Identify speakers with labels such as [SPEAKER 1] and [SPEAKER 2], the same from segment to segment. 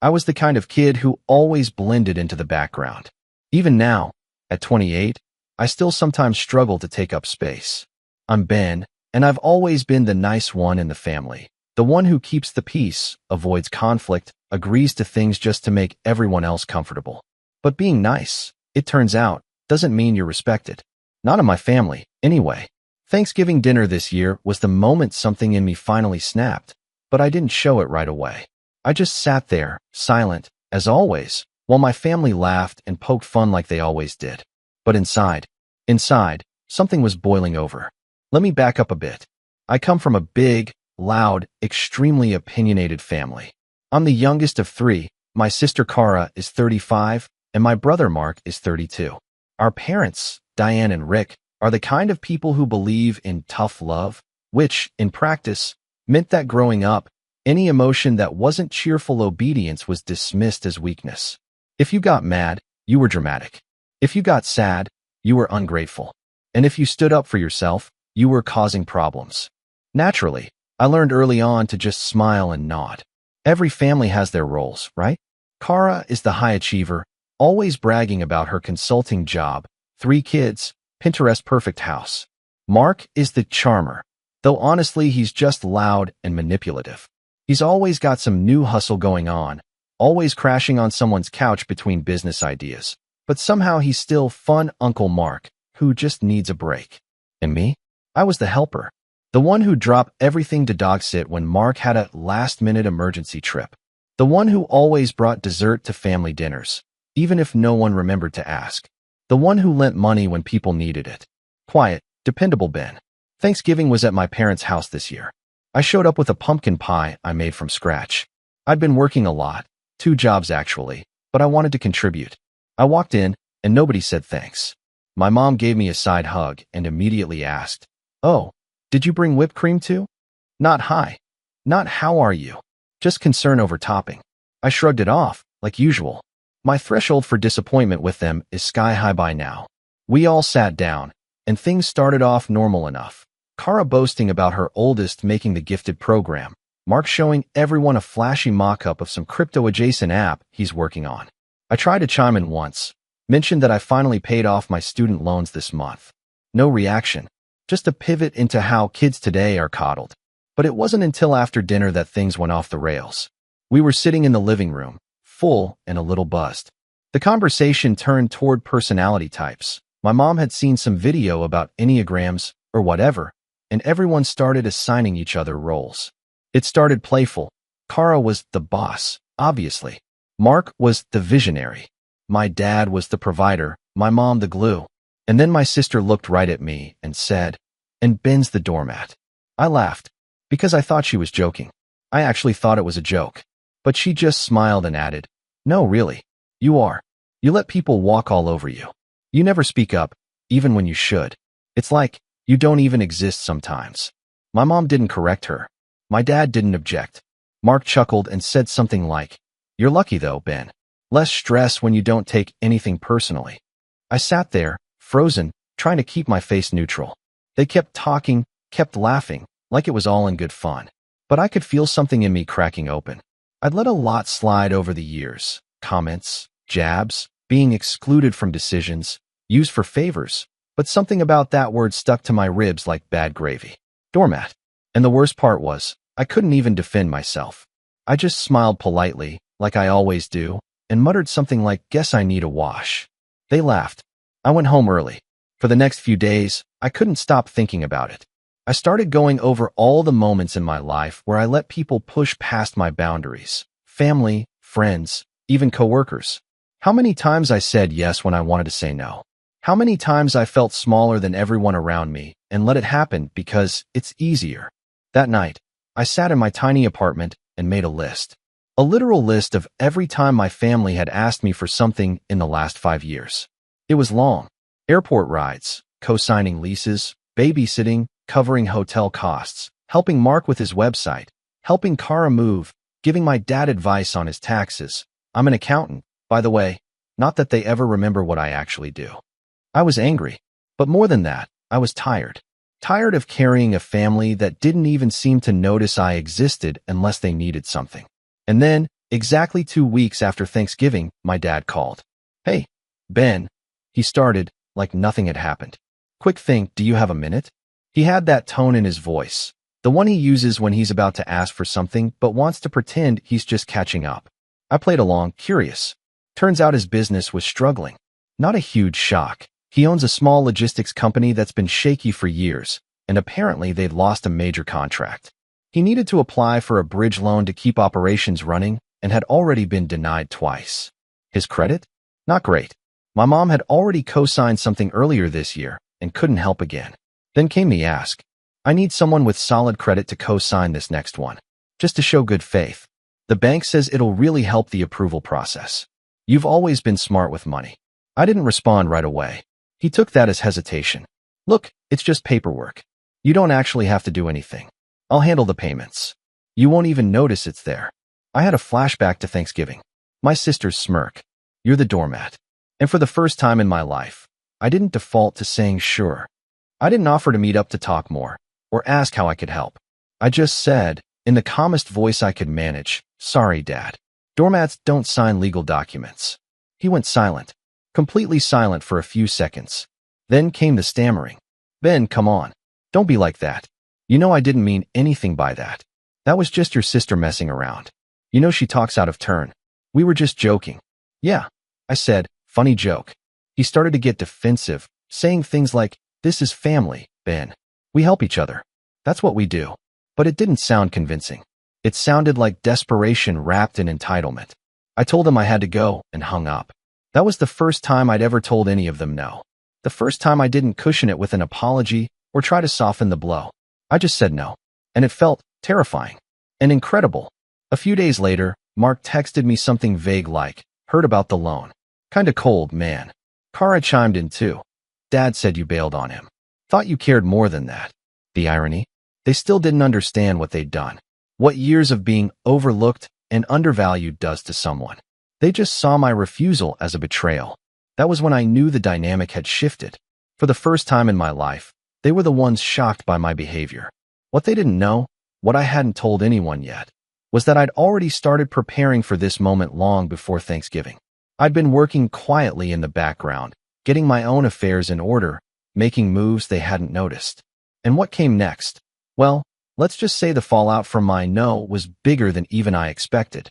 [SPEAKER 1] I was the kind of kid who always blended into the background. Even now, at 28, I still sometimes struggle to take up space. I'm Ben, and I've always been the nice one in the family. The one who keeps the peace, avoids conflict, agrees to things just to make everyone else comfortable. But being nice, it turns out, doesn't mean you're respected. Not in my family, anyway. Thanksgiving dinner this year was the moment something in me finally snapped, but I didn't show it right away. I just sat there, silent, as always, while my family laughed and poked fun like they always did. But inside, something was boiling over. Let me back up a bit. I come from a big, loud, extremely opinionated family. I'm the youngest of three. My sister Cara is 35, and my brother Mark is 32. Our parents, Diane and Rick, are the kind of people who believe in tough love, which, in practice, meant that growing up, any emotion that wasn't cheerful obedience was dismissed as weakness. If you got mad, you were dramatic. If you got sad, you were ungrateful. And if you stood up for yourself, you were causing problems. Naturally, I learned early on to just smile and nod. Every family has their roles, right? Cara is the high achiever, always bragging about her consulting job, 3 kids, Pinterest perfect house. Mark is the charmer, though honestly he's just loud and manipulative. He's always got some new hustle going on, always crashing on someone's couch between business ideas. But somehow he's still fun Uncle Mark, who just needs a break. And me? I was the helper. The one who dropped everything to dog sit when Mark had a last-minute emergency trip. The one who always brought dessert to family dinners, even if no one remembered to ask. The one who lent money when people needed it. Quiet, dependable Ben. Thanksgiving was at my parents' house this year. I showed up with a pumpkin pie I made from scratch. I'd been working a lot, 2 jobs actually, but I wanted to contribute. I walked in, and nobody said thanks. My mom gave me a side hug and immediately asked, "Oh, did you bring whipped cream too?" Not hi. Not how are you. Just concern over topping. I shrugged it off, like usual. My threshold for disappointment with them is sky high by now. We all sat down, and things started off normal enough. Cara boasting about her oldest making the gifted program. Mark showing everyone a flashy mock-up of some crypto-adjacent app he's working on. I tried to chime in once, mentioned that I finally paid off my student loans this month. No reaction, just a pivot into how kids today are coddled. But it wasn't until after dinner that things went off the rails. We were sitting in the living room, full and a little buzzed. The conversation turned toward personality types. My mom had seen some video about Enneagrams, or whatever, and everyone started assigning each other roles. It started playful. Cara was the boss, obviously. Mark was the visionary. My dad was the provider, my mom the glue. And then my sister looked right at me and said, "And Ben's the doormat." I laughed, because I thought she was joking. I actually thought it was a joke. But she just smiled and added, "No, really. You are. You let people walk all over you. You never speak up, even when you should. It's like you don't even exist sometimes." My mom didn't correct her. My dad didn't object. Mark chuckled and said something like, "You're lucky though, Ben. Less stress when you don't take anything personally." I sat there, frozen, trying to keep my face neutral. They kept talking, kept laughing, like it was all in good fun. But I could feel something in me cracking open. I'd let a lot slide over the years. Comments, jabs, being excluded from decisions, used for favors. But something about that word stuck to my ribs like bad gravy. Doormat. And the worst part was, I couldn't even defend myself. I just smiled politely, like I always do, and muttered something like, "Guess I need a wash." They laughed. I went home early. For the next few days, I couldn't stop thinking about it. I started going over all the moments in my life where I let people push past my boundaries. Family, friends, even coworkers. How many times I said yes when I wanted to say no. How many times I felt smaller than everyone around me and let it happen because it's easier. That night, I sat in my tiny apartment and made a list. A literal list of every time my family had asked me for something in the last 5 years. It was long. Airport rides, co-signing leases, babysitting, covering hotel costs, helping Mark with his website, helping Cara move, giving my dad advice on his taxes. I'm an accountant, by the way, not that they ever remember what I actually do. I was angry, but more than that, I was tired. Tired of carrying a family that didn't even seem to notice I existed unless they needed something. And then, Exactly 2 weeks after Thanksgiving, my dad called. "Hey, Ben," he started, like nothing had happened. "Quick thing, do you have a minute?" He had that tone in his voice, the one he uses when he's about to ask for something but wants to pretend he's just catching up. I played along, curious. Turns out his business was struggling. Not a huge shock. He owns a small logistics company that's been shaky for years, and apparently they'd lost a major contract. He needed to apply for a bridge loan to keep operations running and had already been denied twice. His credit? Not great. My mom had already co-signed something earlier this year and couldn't help again. Then came the ask. I need someone with solid credit to co-sign this next one, just to show good faith. The bank says it'll really help the approval process. You've always been smart with money. I didn't respond right away. He took that as hesitation. Look, it's just paperwork. You don't actually have to do anything. I'll handle the payments. You won't even notice it's there. I had a flashback to Thanksgiving. My sister's smirk. You're the doormat. And for the first time in my life, I didn't default to saying sure. I didn't offer to meet up to talk more or ask how I could help. I just said, in the calmest voice I could manage, "Sorry, Dad. Doormats don't sign legal documents." He went silent, completely silent for a few seconds. Then came the stammering. "Ben, come on. Don't be like that. You know I didn't mean anything by that. That was just your sister messing around. You know she talks out of turn. We were just joking." "Yeah," I said, "funny joke." He started to get defensive, saying things like, "This is family, Ben. We help each other. That's what we do." But it didn't sound convincing. It sounded like desperation wrapped in entitlement. I told him I had to go and hung up. That was the first time I'd ever told any of them no. The first time I didn't cushion it with an apology or try to soften the blow. I just said no. And it felt terrifying and incredible. A few days later, Mark texted me something vague like, "Heard about the loan. Kinda cold, man." Kara chimed in too. "Dad said you bailed on him. Thought you cared more than that." The irony? They still didn't understand what they'd done. What years of being overlooked and undervalued does to someone. They just saw my refusal as a betrayal. That was when I knew the dynamic had shifted. For the first time in my life, they were the ones shocked by my behavior. What they didn't know, what I hadn't told anyone yet, was that I'd already started preparing for this moment long before Thanksgiving. I'd been working quietly in the background, getting my own affairs in order, making moves they hadn't noticed. And what came next? Well, let's just say the fallout from my no was bigger than even I expected.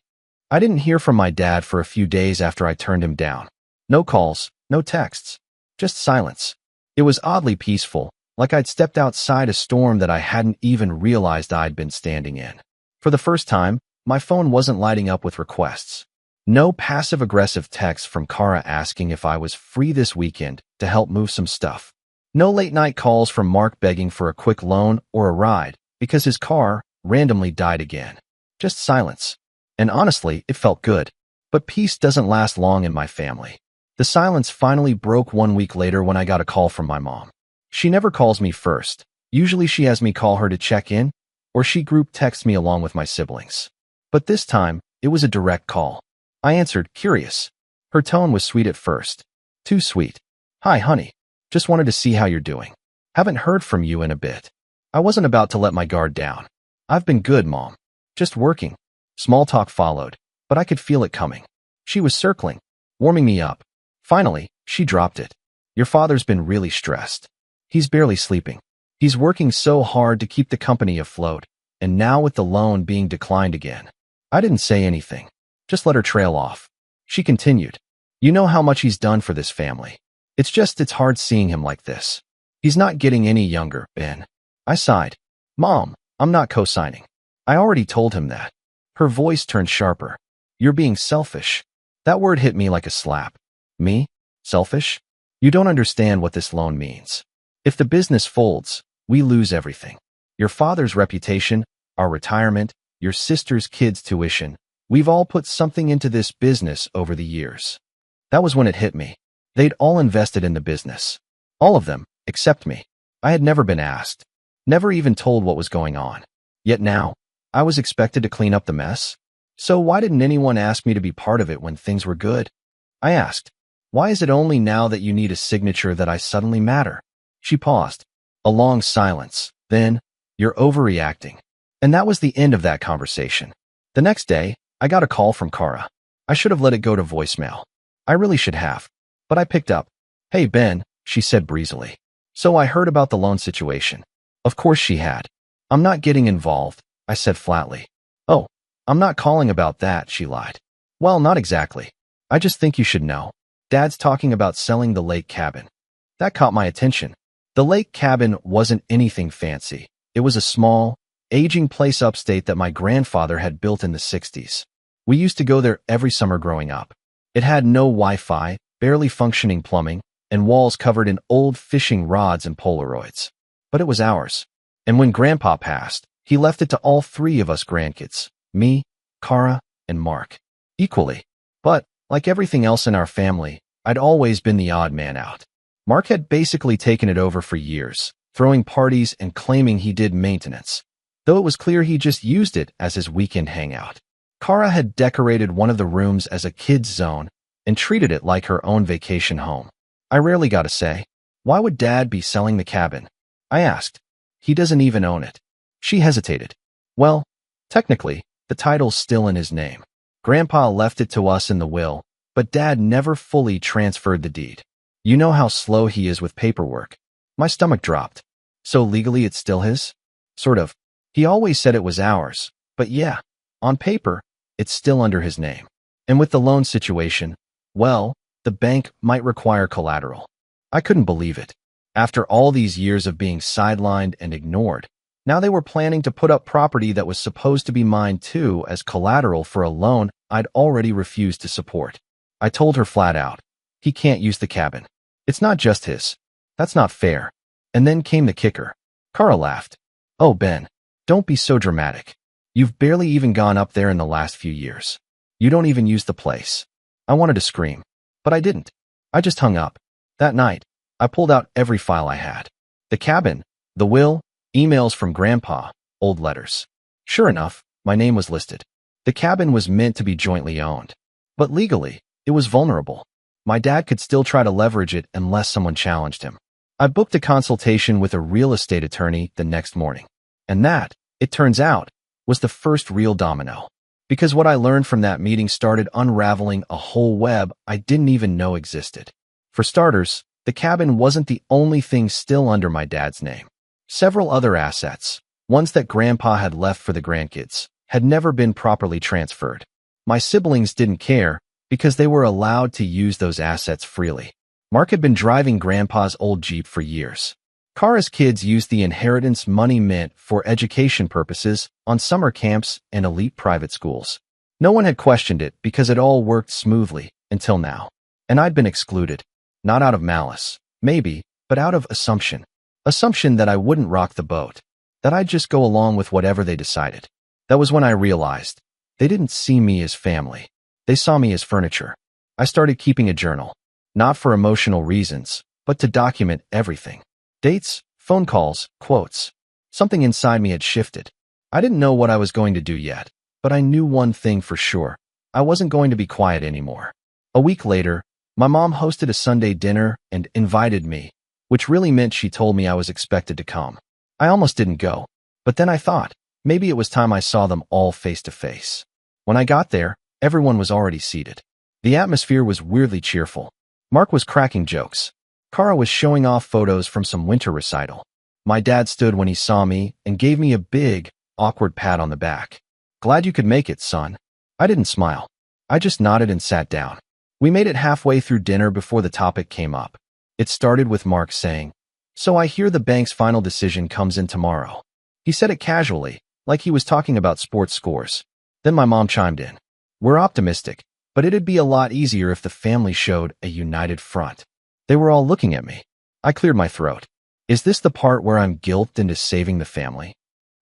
[SPEAKER 1] I didn't hear from my dad for a few days after I turned him down. No calls, no texts, just silence. It was oddly peaceful, like I'd stepped outside a storm that I hadn't even realized I'd been standing in. For the first time, my phone wasn't lighting up with requests. No passive-aggressive texts from Kara asking if I was free this weekend to help move some stuff. No late-night calls from Mark begging for a quick loan or a ride because his car randomly died again. Just silence. And honestly, it felt good. But peace doesn't last long in my family. The silence finally broke 1 week later when I got a call from my mom. She never calls me first. Usually she has me call her to check in, or she group texts me along with my siblings. But this time, it was a direct call. I answered, curious. Her tone was sweet at first. Too sweet. "Hi, honey. Just wanted to see how you're doing. Haven't heard from you in a bit." I wasn't about to let my guard down. "I've been good, Mom. Just working." Small talk followed, but I could feel it coming. She was circling, warming me up. Finally, she dropped it. "Your father's been really stressed. He's barely sleeping. He's working so hard to keep the company afloat, and now with the loan being declined again." I didn't say anything. Just let her trail off. She continued, "You know how much he's done for this family. It's hard seeing him like this. He's not getting any younger, Ben." I sighed. "Mom, I'm not co-signing. I already told him that." Her voice turned sharper. "You're being selfish." That word hit me like a slap. Me? Selfish? You don't understand what this loan means. If the business folds, we lose everything. Your father's reputation, our retirement, your sister's kids' tuition. We've all put something into this business over the years. That was when it hit me. They'd all invested in the business. All of them, except me. I had never been asked. Never even told what was going on. Yet now, I was expected to clean up the mess. So why didn't anyone ask me to be part of it when things were good? I asked, "Why is it only now that you need a signature that I suddenly matter?" She paused. A long silence. Then, "You're overreacting." And that was the end of that conversation. The next day, I got a call from Kara. I should have let it go to voicemail. I really should have. But I picked up. "Hey, Ben," she said breezily. "So I heard about the loan situation." Of course she had. "I'm not getting involved," I said flatly. "Oh, I'm not calling about that," she lied. "Well, not exactly. I just think you should know. Dad's talking about selling the lake cabin." That caught my attention. The lake cabin wasn't anything fancy. It was a small, aging place upstate that my grandfather had built in the 60s. We used to go there every summer growing up. It had no Wi-Fi, barely functioning plumbing, and walls covered in old fishing rods and Polaroids. But it was ours. And when Grandpa passed, he left it to all three of us grandkids, me, Kara, and Mark, equally. But, like everything else in our family, I'd always been the odd man out. Mark had basically taken it over for years, throwing parties and claiming he did maintenance, though it was clear he just used it as his weekend hangout. Kara had decorated one of the rooms as a kid's zone and treated it like her own vacation home. I rarely got a say. "Why would Dad be selling the cabin?" I asked. "He doesn't even own it." She hesitated. "Well, technically, the title's still in his name. Grandpa left it to us in the will, but Dad never fully transferred the deed. You know how slow he is with paperwork." My stomach dropped. "So legally it's still his?" "Sort of. He always said it was ours, but yeah, on paper, it's still under his name. And with the loan situation, well, the bank might require collateral." I couldn't believe it. After all these years of being sidelined and ignored, now they were planning to put up property that was supposed to be mine too as collateral for a loan I'd already refused to support. I told her flat out, "He can't use the cabin. It's not just his. That's not fair." And then came the kicker. Kara laughed. "Oh, Ben, don't be so dramatic. You've barely even gone up there in the last few years. You don't even use the place." I wanted to scream, but I didn't. I just hung up. That night, I pulled out every file I had. The cabin, the will, emails from Grandpa, old letters. Sure enough, my name was listed. The cabin was meant to be jointly owned. But legally, it was vulnerable. My dad could still try to leverage it unless someone challenged him. I booked a consultation with a real estate attorney the next morning. And that, it turns out, was the first real domino. Because what I learned from that meeting started unraveling a whole web I didn't even know existed. For starters, the cabin wasn't the only thing still under my dad's name. Several other assets, ones that Grandpa had left for the grandkids, had never been properly transferred. My siblings didn't care because they were allowed to use those assets freely. Mark had been driving Grandpa's old Jeep for years. Kara's kids used the inheritance money meant for education purposes on summer camps and elite private schools. No one had questioned it because it all worked smoothly until now. And I'd been excluded. Not out of malice, maybe, but out of assumption. Assumption that I wouldn't rock the boat. That I'd just go along with whatever they decided. That was when I realized they didn't see me as family. They saw me as furniture. I started keeping a journal. Not for emotional reasons, but to document everything. Dates, phone calls, quotes. Something inside me had shifted. I didn't know what I was going to do yet, but I knew one thing for sure. I wasn't going to be quiet anymore. A week later, my mom hosted a Sunday dinner and invited me, which really meant she told me I was expected to come. I almost didn't go, but then I thought, maybe it was time I saw them all face to face. When I got there, everyone was already seated. The atmosphere was weirdly cheerful. Mark was cracking jokes. Kara was showing off photos from some winter recital. My dad stood when he saw me and gave me a big, awkward pat on the back. "Glad you could make it, son." I didn't smile. I just nodded and sat down. We made it halfway through dinner before the topic came up. It started with Mark saying, "So I hear the bank's final decision comes in tomorrow." He said it casually, like he was talking about sports scores. Then my mom chimed in. "We're optimistic, but it'd be a lot easier if the family showed a united front." They were all looking at me. I cleared my throat. Is this the part where I'm guilted into saving the family?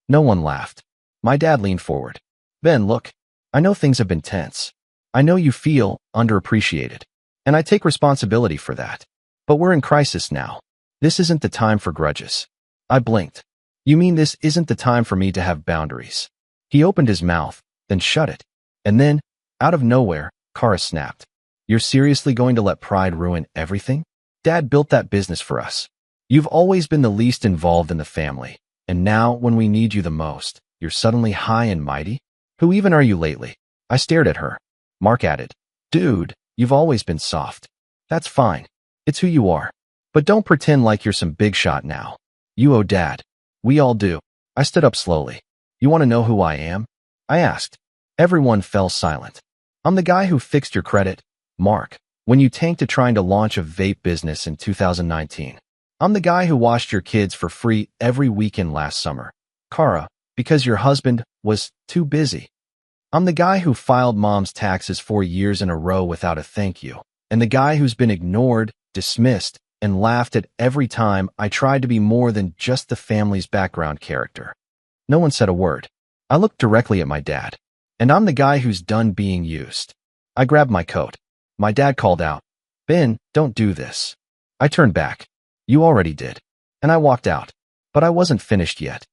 [SPEAKER 1] No one laughed. My dad leaned forward. "Ben, look, I know things have been tense. I know you feel underappreciated, and I take responsibility for that. But we're in crisis now. This isn't the time for grudges." I blinked. "You mean this isn't the time for me to have boundaries?" He opened his mouth, then shut it. And then, out of nowhere, Kara snapped. "You're seriously going to let pride ruin everything? Dad built that business for us. You've always been the least involved in the family, and now, when we need you the most, you're suddenly high and mighty? Who even are you lately?" I stared at her. Mark added, "Dude, you've always been soft. That's fine. It's who you are. But don't pretend like you're some big shot now. You owe Dad. We all do." I stood up slowly. "You want to know who I am?" I asked. Everyone fell silent. "I'm the guy who fixed your credit, Mark, when you tanked to trying to launch a vape business in 2019. I'm the guy who washed your kids for free every weekend last summer, Kara, because your husband was too busy. I'm the guy who filed mom's taxes 4 years in a row without a thank you, and the guy who's been ignored, dismissed, and laughed at every time I tried to be more than just the family's background character." No one said a word. I looked directly at my dad. "And I'm the guy who's done being used." I grabbed my coat. My dad called out, "Ben, don't do this." I turned back. "You already did." And I walked out. But I wasn't finished yet.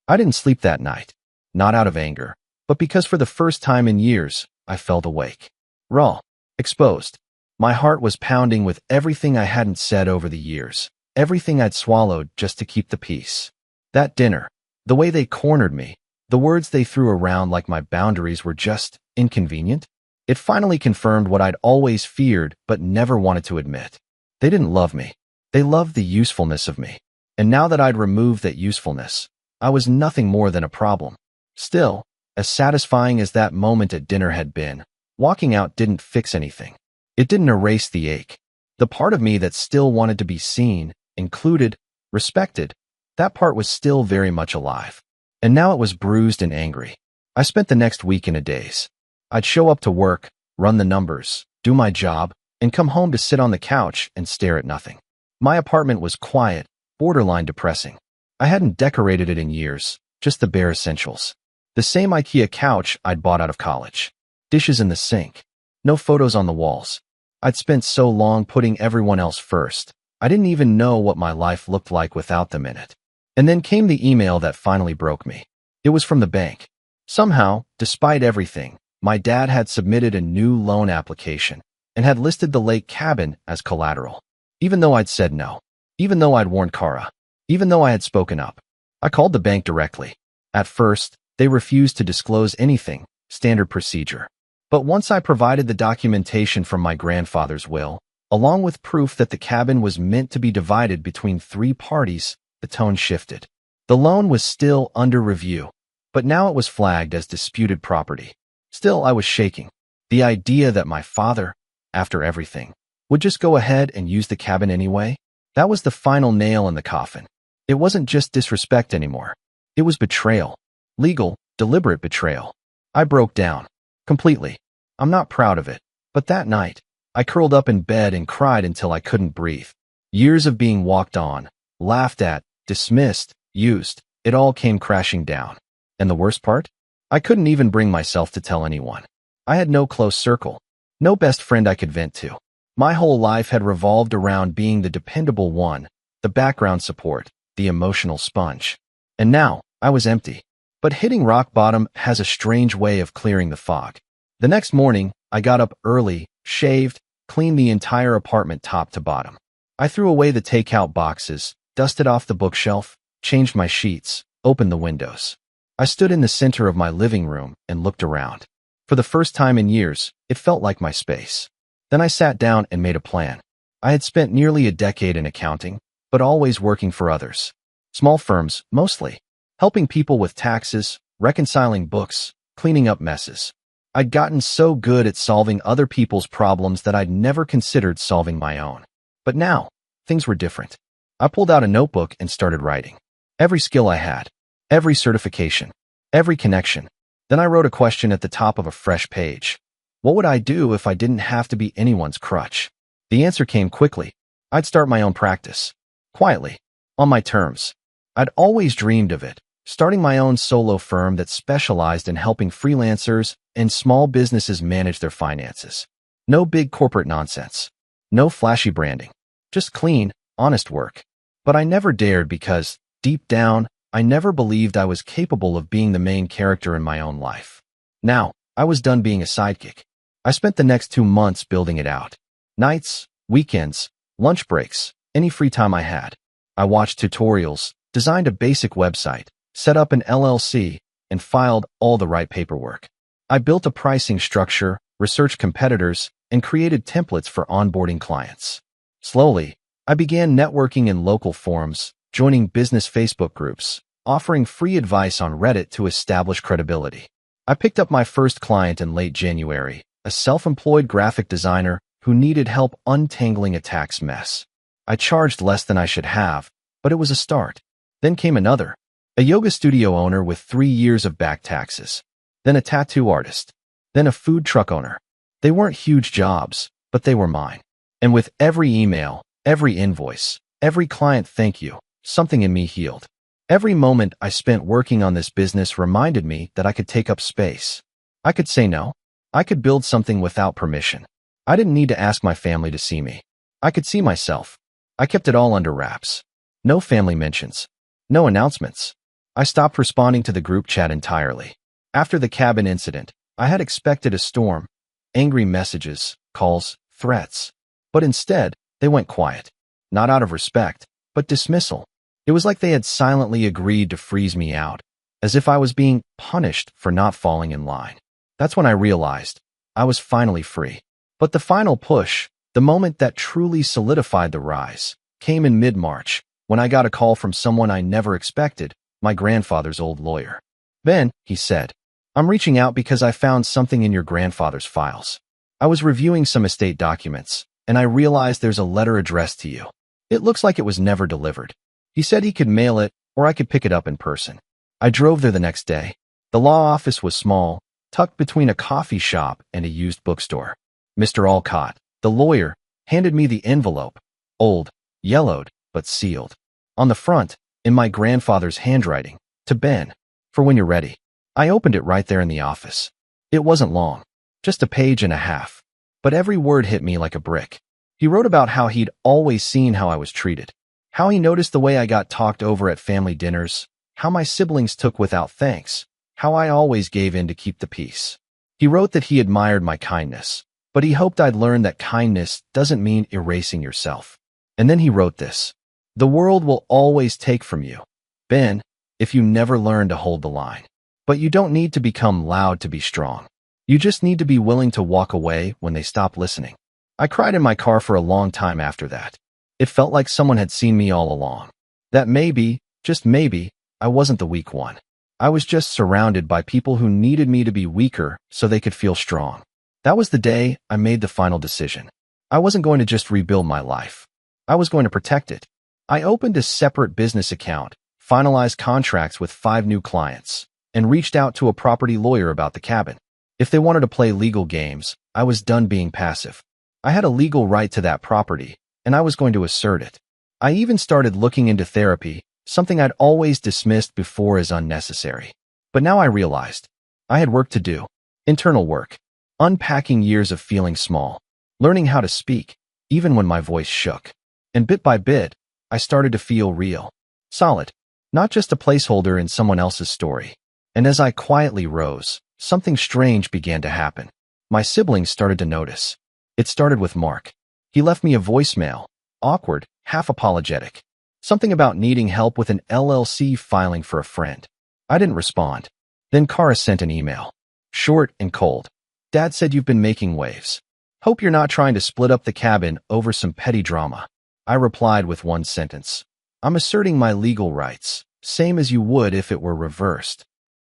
[SPEAKER 1] I didn't sleep that night. Not out of anger, but because for the first time in years, I felt awake. Raw. Exposed. My heart was pounding with everything I hadn't said over the years, everything I'd swallowed just to keep the peace. That dinner, the way they cornered me, the words they threw around like my boundaries were just inconvenient. It finally confirmed what I'd always feared but never wanted to admit. They didn't love me. They loved the usefulness of me. And now that I'd removed that usefulness, I was nothing more than a problem. Still, as satisfying as that moment at dinner had been, walking out didn't fix anything. It didn't erase the ache. The part of me that still wanted to be seen, included, respected, that part was still very much alive. And now it was bruised and angry. I spent the next week in a daze. I'd show up to work, run the numbers, do my job, and come home to sit on the couch and stare at nothing. My apartment was quiet, borderline depressing. I hadn't decorated it in years, just the bare essentials. The same IKEA couch I'd bought out of college. Dishes in the sink. No photos on the walls. I'd spent so long putting everyone else first. I didn't even know what my life looked like without them in it. And then came the email that finally broke me. It was from the bank. Somehow, despite everything, my dad had submitted a new loan application and had listed the lake cabin as collateral. Even though I'd said no. Even though I'd warned Kara. Even though I had spoken up. I called the bank directly. At first, they refused to disclose anything, standard procedure. But once I provided the documentation from my grandfather's will, along with proof that the cabin was meant to be divided between 3 parties, the tone shifted. The loan was still under review, but now it was flagged as disputed property. Still, I was shaking. The idea that my father, after everything, would just go ahead and use the cabin anyway, that was the final nail in the coffin. It wasn't just disrespect anymore. It was betrayal. Legal, deliberate betrayal. I broke down. Completely. I'm not proud of it, but that night, I curled up in bed and cried until I couldn't breathe. Years of being walked on, laughed at, dismissed, used, it all came crashing down. And the worst part? I couldn't even bring myself to tell anyone. I had no close circle, no best friend I could vent to. My whole life had revolved around being the dependable one, the background support, the emotional sponge. And now, I was empty. But hitting rock bottom has a strange way of clearing the fog. The next morning, I got up early, shaved, cleaned the entire apartment top to bottom. I threw away the takeout boxes, dusted off the bookshelf, changed my sheets, opened the windows. I stood in the center of my living room and looked around. For the first time in years, it felt like my space. Then I sat down and made a plan. I had spent nearly a decade in accounting, but always working for others. Small firms, mostly. Helping people with taxes, reconciling books, cleaning up messes. I'd gotten so good at solving other people's problems that I'd never considered solving my own. But now, things were different. I pulled out a notebook and started writing. Every skill I had. Every certification. Every connection. Then I wrote a question at the top of a fresh page. What would I do if I didn't have to be anyone's crutch? The answer came quickly. I'd start my own practice. Quietly. On my terms. I'd always dreamed of it. Starting my own solo firm that specialized in helping freelancers and small businesses manage their finances. No big corporate nonsense. No flashy branding. Just clean, honest work. But I never dared because, deep down, I never believed I was capable of being the main character in my own life. Now, I was done being a sidekick. I spent the next 2 months building it out. Nights, weekends, lunch breaks, any free time I had. I watched tutorials, designed a basic website, set up an LLC, and filed all the right paperwork. I built a pricing structure, researched competitors, and created templates for onboarding clients. Slowly, I began networking in local forums, joining business Facebook groups, offering free advice on Reddit to establish credibility. I picked up my first client in late January, a self-employed graphic designer who needed help untangling a tax mess. I charged less than I should have, but it was a start. Then came another, a yoga studio owner with 3 years of back taxes. Then a tattoo artist. Then a food truck owner. They weren't huge jobs, but they were mine. And with every email, every invoice, every client thank you, something in me healed. Every moment I spent working on this business reminded me that I could take up space. I could say no. I could build something without permission. I didn't need to ask my family to see me. I could see myself. I kept it all under wraps. No family mentions. No announcements. I stopped responding to the group chat entirely. After the cabin incident, I had expected a storm, angry messages, calls, threats. But instead, they went quiet. Not out of respect, but dismissal. It was like they had silently agreed to freeze me out, as if I was being punished for not falling in line. That's when I realized I was finally free. But the final push, the moment that truly solidified the rise, came in mid-March, when I got a call from someone I never expected, my grandfather's old lawyer. "Ben," he said, "I'm reaching out because I found something in your grandfather's files. I was reviewing some estate documents, and I realized there's a letter addressed to you. It looks like it was never delivered." He said he could mail it, or I could pick it up in person. I drove there the next day. The law office was small, tucked between a coffee shop and a used bookstore. Mr. Alcott, the lawyer, handed me the envelope, old, yellowed, but sealed. On the front, in my grandfather's handwriting, "To Ben, for when you're ready." I opened it right there in the office. It wasn't long, just a page and a half, but every word hit me like a brick. He wrote about how he'd always seen how I was treated, how he noticed the way I got talked over at family dinners, how my siblings took without thanks, how I always gave in to keep the peace. He wrote that he admired my kindness, but he hoped I'd learn that kindness doesn't mean erasing yourself. And then he wrote this: "The world will always take from you, Ben, if you never learn to hold the line. But you don't need to become loud to be strong. You just need to be willing to walk away when they stop listening." I cried in my car for a long time after that. It felt like someone had seen me all along. That maybe, just maybe, I wasn't the weak one. I was just surrounded by people who needed me to be weaker so they could feel strong. That was the day I made the final decision. I wasn't going to just rebuild my life. I was going to protect it. I opened a separate business account, finalized contracts with 5 new clients, and reached out to a property lawyer about the cabin. If they wanted to play legal games, I was done being passive. I had a legal right to that property, and I was going to assert it. I even started looking into therapy, something I'd always dismissed before as unnecessary. But now I realized I had work to do. Internal work. Unpacking years of feeling small. Learning how to speak, even when my voice shook. And bit by bit, I started to feel real. Solid. Not just a placeholder in someone else's story. And as I quietly rose, something strange began to happen. My siblings started to notice. It started with Mark. He left me a voicemail, awkward, half apologetic. Something about needing help with an LLC filing for a friend. I didn't respond. Then Kara sent an email. Short and cold. "Dad said you've been making waves. Hope you're not trying to split up the cabin over some petty drama." I replied with one sentence. "I'm asserting my legal rights, same as you would if it were reversed."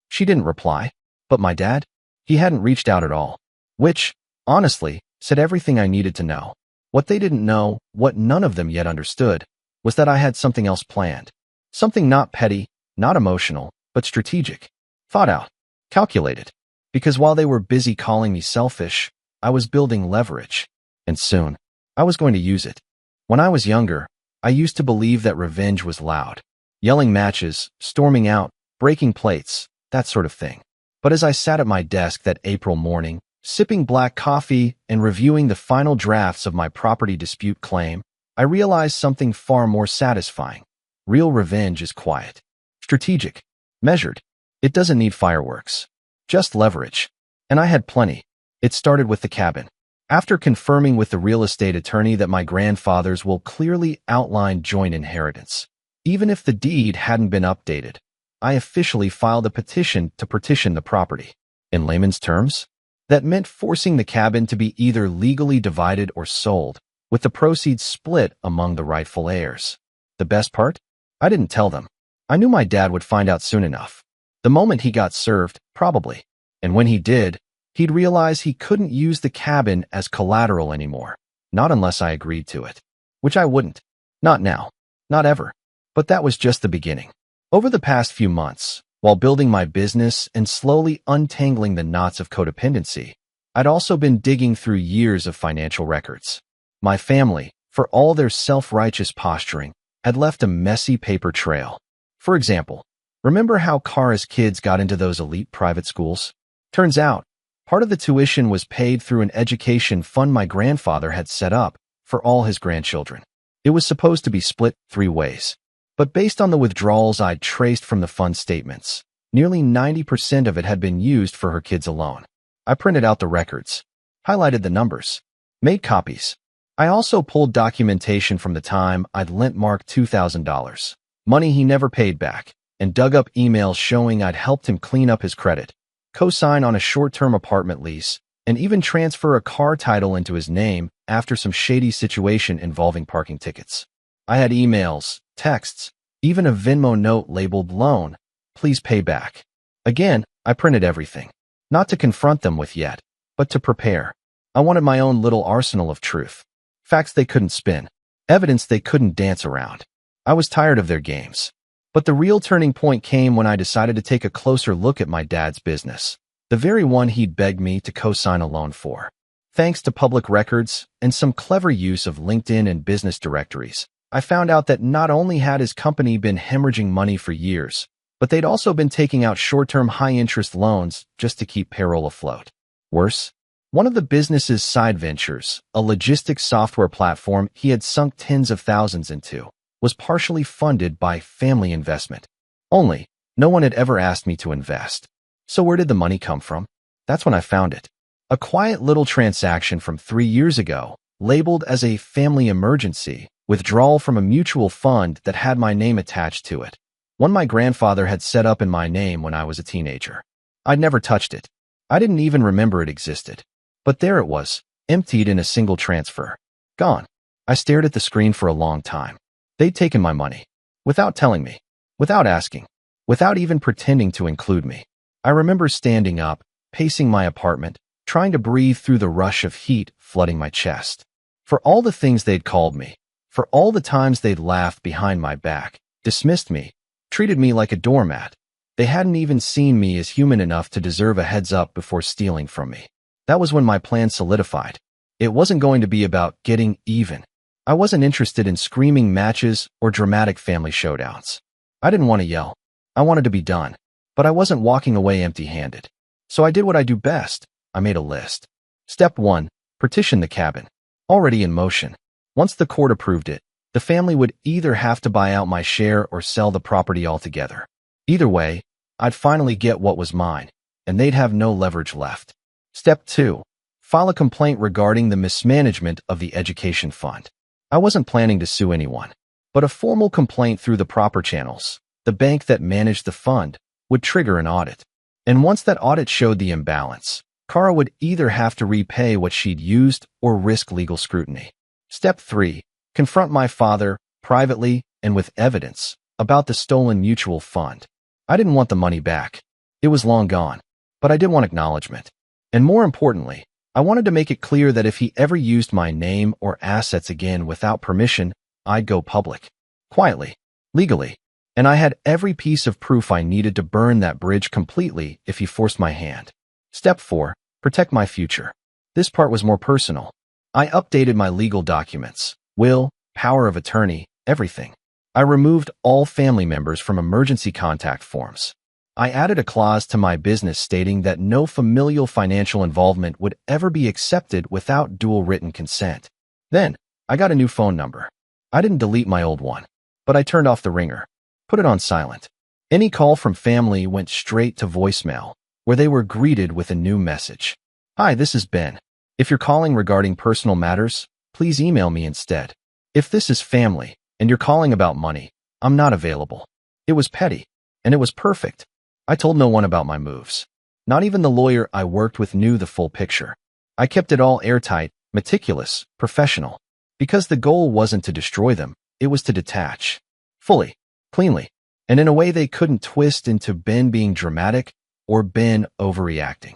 [SPEAKER 1] She didn't reply. But my dad? He hadn't reached out at all. Which, honestly, said everything I needed to know. What they didn't know, what none of them yet understood, was that I had something else planned. Something not petty, not emotional, but strategic. Thought out. Calculated. Because while they were busy calling me selfish, I was building leverage. And soon, I was going to use it. When I was younger, I used to believe that revenge was loud. Yelling matches, storming out, breaking plates, that sort of thing. But as I sat at my desk that April morning, sipping black coffee and reviewing the final drafts of my property dispute claim, I realized something far more satisfying. Real revenge is quiet, strategic, measured. It doesn't need fireworks, just leverage. And I had plenty. It started with the cabin. After confirming with the real estate attorney that my grandfather's will clearly outline joint inheritance, even if the deed hadn't been updated, I officially filed a petition to partition the property. In layman's terms, that meant forcing the cabin to be either legally divided or sold, with the proceeds split among the rightful heirs. The best part? I didn't tell them. I knew my dad would find out soon enough. The moment he got served, probably. And when he did, he'd realize he couldn't use the cabin as collateral anymore. Not unless I agreed to it. Which I wouldn't. Not now. Not ever. But that was just the beginning. Over the past few months, while building my business and slowly untangling the knots of codependency, I'd also been digging through years of financial records. My family, for all their self-righteous posturing, had left a messy paper trail. For example, remember how Kara's kids got into those elite private schools? Turns out, part of the tuition was paid through an education fund my grandfather had set up for all his grandchildren. It was supposed to be split 3 ways. But based on the withdrawals I'd traced from the fund statements, nearly 90% of it had been used for her kids alone. I printed out the records, highlighted the numbers, made copies. I also pulled documentation from the time I'd lent Mark $2,000, money he never paid back, and dug up emails showing I'd helped him clean up his credit, co-sign on a short-term apartment lease, and even transfer a car title into his name after some shady situation involving parking tickets. I had emails, texts, even a Venmo note labeled loan, please pay back. Again, I printed everything. Not to confront them with yet, but to prepare. I wanted my own little arsenal of truth. Facts they couldn't spin. Evidence they couldn't dance around. I was tired of their games. But the real turning point came when I decided to take a closer look at my dad's business. The very one he'd begged me to co-sign a loan for. Thanks to public records and some clever use of LinkedIn and business directories, I found out that not only had his company been hemorrhaging money for years, but they'd also been taking out short-term high-interest loans just to keep payroll afloat. Worse, one of the business's side ventures, a logistics software platform he had sunk tens of thousands into, was partially funded by family investment. Only, no one had ever asked me to invest. So where did the money come from? That's when I found it. A quiet little transaction from 3 years ago, labeled as a family emergency, withdrawal from a mutual fund that had my name attached to it. One my grandfather had set up in my name when I was a teenager. I'd never touched it. I didn't even remember it existed. But there it was, emptied in a single transfer. Gone. I stared at the screen for a long time. They'd taken my money. Without telling me. Without asking. Without even pretending to include me. I remember standing up, pacing my apartment, trying to breathe through the rush of heat flooding my chest. For all the things they'd called me, for all the times they'd laughed behind my back, dismissed me, treated me like a doormat, they hadn't even seen me as human enough to deserve a heads up before stealing from me. That was when my plan solidified. It wasn't going to be about getting even. I wasn't interested in screaming matches or dramatic family showdowns. I didn't want to yell. I wanted to be done. But I wasn't walking away empty-handed. So I did what I do best. I made a list. Step 1. Partition the cabin. Already in motion. Once the court approved it, the family would either have to buy out my share or sell the property altogether. Either way, I'd finally get what was mine, and they'd have no leverage left. Step 2. File a complaint regarding the mismanagement of the education fund. I wasn't planning to sue anyone, but a formal complaint through the proper channels, the bank that managed the fund, would trigger an audit. And once that audit showed the imbalance, Kara would either have to repay what she'd used or risk legal scrutiny. Step 3. Confront my father, privately and with evidence, about the stolen mutual fund. I didn't want the money back. It was long gone. But I did want acknowledgement. And more importantly, I wanted to make it clear that if he ever used my name or assets again without permission, I'd go public. Quietly. Legally. And I had every piece of proof I needed to burn that bridge completely if he forced my hand. Step 4. Protect my future. This part was more personal. I updated my legal documents, will, power of attorney, everything. I removed all family members from emergency contact forms. I added a clause to my business stating that no familial financial involvement would ever be accepted without dual written consent. Then, I got a new phone number. I didn't delete my old one, but I turned off the ringer, put it on silent. Any call from family went straight to voicemail, where they were greeted with a new message. Hi, this is Ben. If you're calling regarding personal matters, please email me instead. If this is family, and you're calling about money, I'm not available. It was petty, and it was perfect. I told no one about my moves. Not even the lawyer I worked with knew the full picture. I kept it all airtight, meticulous, professional. Because the goal wasn't to destroy them, it was to detach. Fully, cleanly, and in a way they couldn't twist into Ben being dramatic or Ben overreacting.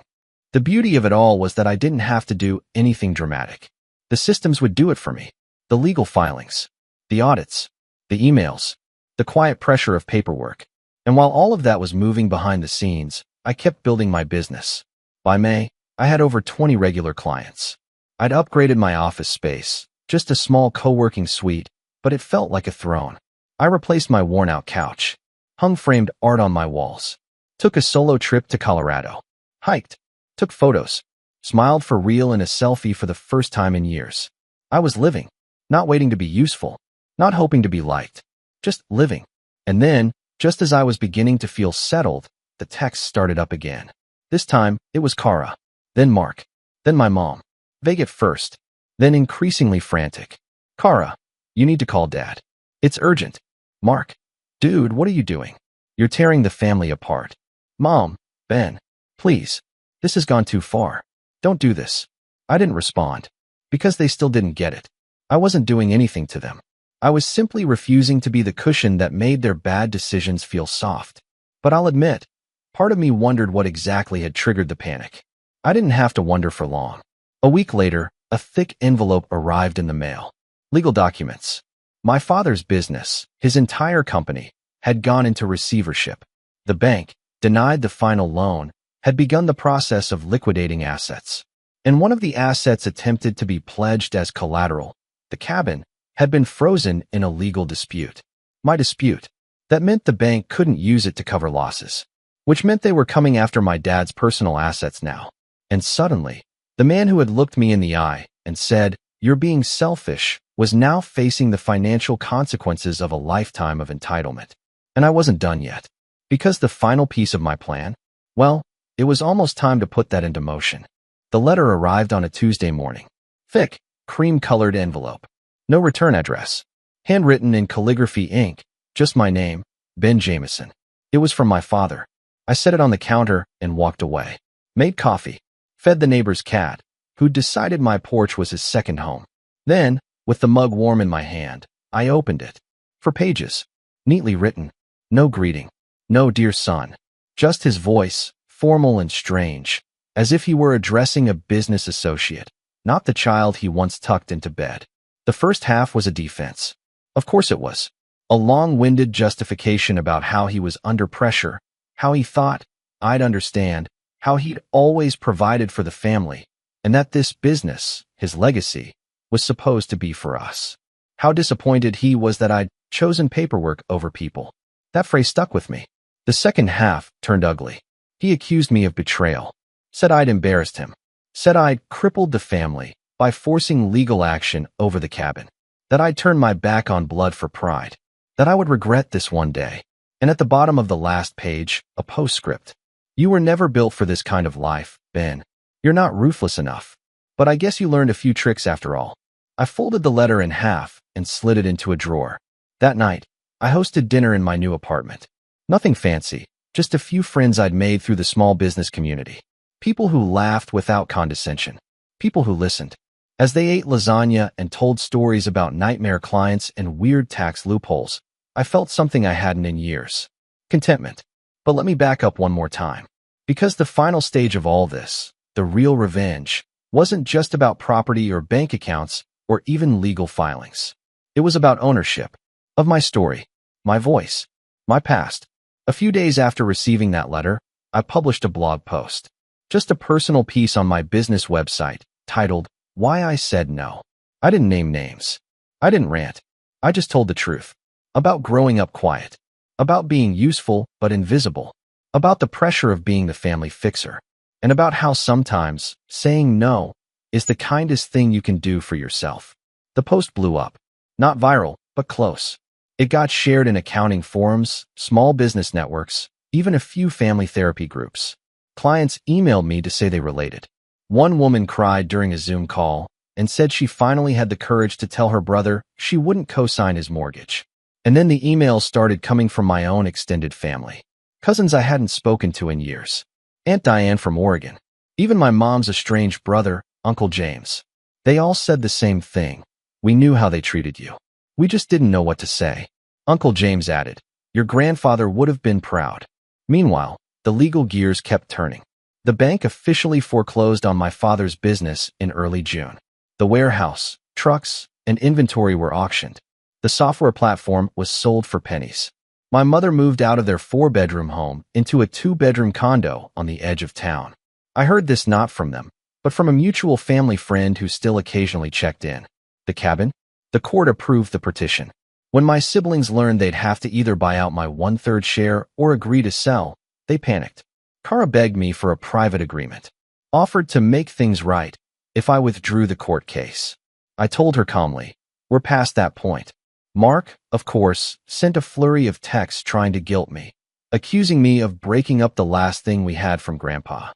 [SPEAKER 1] The beauty of it all was that I didn't have to do anything dramatic. The systems would do it for me. The legal filings, the audits, the emails, the quiet pressure of paperwork. And while all of that was moving behind the scenes, I kept building my business. By May, I had over 20 regular clients. I'd upgraded my office space, just a small co-working suite, but it felt like a throne. I replaced my worn-out couch, hung framed art on my walls, took a solo trip to Colorado, hiked, took photos, smiled for real in a selfie for the first time in years. I was living, not waiting to be useful, not hoping to be liked, just living. And then, just as I was beginning to feel settled, the text started up again. This time, it was Kara, then Mark, then my mom. Vague at first, then increasingly frantic. Kara, you need to call Dad. It's urgent. Mark, dude, what are you doing? You're tearing the family apart. Mom, Ben, please. This has gone too far. Don't do this. I didn't respond. Because they still didn't get it. I wasn't doing anything to them. I was simply refusing to be the cushion that made their bad decisions feel soft. But I'll admit, part of me wondered what exactly had triggered the panic. I didn't have to wonder for long. A week later, a thick envelope arrived in the mail. Legal documents. My father's business, his entire company, had gone into receivership. The bank, denied the final loan, had begun the process of liquidating assets. And one of the assets attempted to be pledged as collateral, the cabin, had been frozen in a legal dispute. My dispute. That meant the bank couldn't use it to cover losses, which meant they were coming after my dad's personal assets now. And suddenly, the man who had looked me in the eye and said, "You're being selfish," was now facing the financial consequences of a lifetime of entitlement. And I wasn't done yet. Because the final piece of my plan, well, it was almost time to put that into motion. The letter arrived on a Tuesday morning. Thick, cream-colored envelope. No return address. Handwritten in calligraphy ink, just my name, Ben Jameson. It was from my father. I set it on the counter and walked away. Made coffee. Fed the neighbor's cat, who'd decided my porch was his second home. Then, with the mug warm in my hand, I opened it. For pages. Neatly written. No greeting. No dear son. Just his voice, formal and strange, as if he were addressing a business associate, not the child he once tucked into bed. The first half was a defense. Of course it was. A long-winded justification about how he was under pressure, how he thought I'd understand, how he'd always provided for the family, and that this business, his legacy, was supposed to be for us. How disappointed he was that I'd chosen paperwork over people. That phrase stuck with me. The second half turned ugly. He accused me of betrayal. Said I'd embarrassed him. Said I'd crippled the family by forcing legal action over the cabin. That I'd turned my back on blood for pride. That I would regret this one day. And at the bottom of the last page, a postscript. You were never built for this kind of life, Ben. You're not ruthless enough. But I guess you learned a few tricks after all. I folded the letter in half and slid it into a drawer. That night, I hosted dinner in my new apartment. Nothing fancy, just a few friends I'd made through the small business community. People who laughed without condescension. People who listened. As they ate lasagna and told stories about nightmare clients and weird tax loopholes, I felt something I hadn't in years. Contentment. But let me back up one more time. Because the final stage of all this, the real revenge, wasn't just about property or bank accounts or even legal filings. It was about ownership. Of my story. My voice. My past. A few days after receiving that letter, I published a blog post. Just a personal piece on my business website, titled, Why I Said No. I didn't name names. I didn't rant. I just told the truth. About growing up quiet. About being useful but invisible. About the pressure of being the family fixer. And about how sometimes saying no is the kindest thing you can do for yourself. The post blew up. Not viral, but close. It got shared in accounting forums, small business networks, even a few family therapy groups. Clients emailed me to say they related. One woman cried during a Zoom call and said she finally had the courage to tell her brother she wouldn't co-sign his mortgage. And then the emails started coming from my own extended family. Cousins I hadn't spoken to in years. Aunt Diane from Oregon, even my mom's estranged brother, Uncle James. They all said the same thing. We knew how they treated you. We just didn't know what to say. Uncle James added, your grandfather would have been proud. Meanwhile, the legal gears kept turning. The bank officially foreclosed on my father's business in early June. The warehouse, trucks, and inventory were auctioned. The software platform was sold for pennies. My mother moved out of their 4-bedroom home into a 2-bedroom condo on the edge of town. I heard this not from them, but from a mutual family friend who still occasionally checked in. The cabin? The court approved the petition. When my siblings learned they'd have to either buy out my 1/3 share or agree to sell, they panicked. Kara begged me for a private agreement, offered to make things right if I withdrew the court case. I told her calmly, we're past that point. Mark, of course, sent a flurry of texts trying to guilt me, accusing me of breaking up the last thing we had from Grandpa.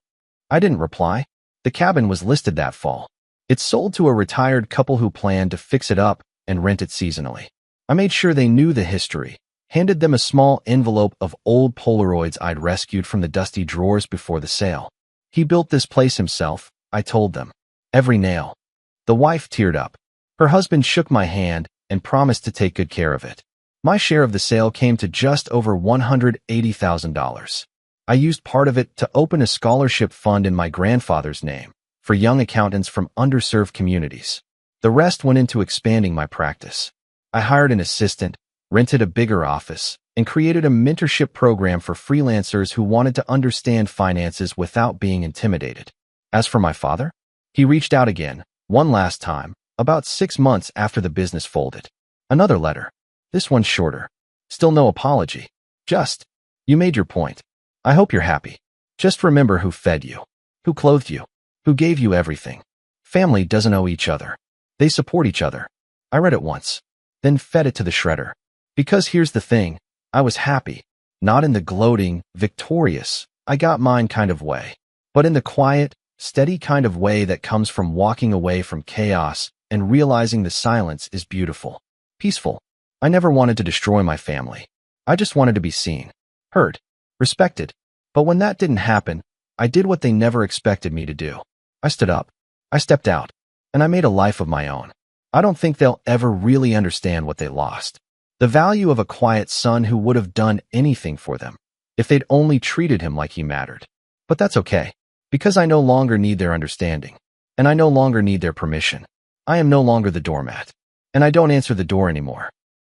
[SPEAKER 1] I didn't reply. The cabin was listed that fall. It sold to a retired couple who planned to fix it up and rent it seasonally. I made sure they knew the history, handed them a small envelope of old Polaroids I'd rescued from the dusty drawers before the sale. He built this place himself, I told them. Every nail. The wife teared up. Her husband shook my hand and promised to take good care of it. My share of the sale came to just over $180,000. I used part of it to open a scholarship fund in my grandfather's name for young accountants from underserved communities. The rest went into expanding my practice. I hired an assistant, rented a bigger office, and created a mentorship program for freelancers who wanted to understand finances without being intimidated. As for my father, he reached out again, one last time, about 6 months after the business folded. Another letter. This one shorter. Still no apology. Just, you made your point. I hope you're happy. Just remember who fed you, who clothed you, who gave you everything. Family doesn't owe each other. They support each other. I read it once, then fed it to the shredder. Because here's the thing, I was happy, not in the gloating, victorious, I got mine kind of way, but in the quiet, steady kind of way that comes from walking away from chaos and realizing the silence is beautiful, peaceful. I never wanted to destroy my family. I just wanted to be seen, heard, respected. But when that didn't happen, I did what they never expected me to do. I stood up, I stepped out, and I made a life of my own. I don't think they'll ever really understand what they lost. The value of a quiet son who would have done anything for them if they'd only treated him like he mattered. But that's okay, because I no longer need their understanding, and I no longer need their permission. I am no longer the doormat, and I don't answer the door anymore.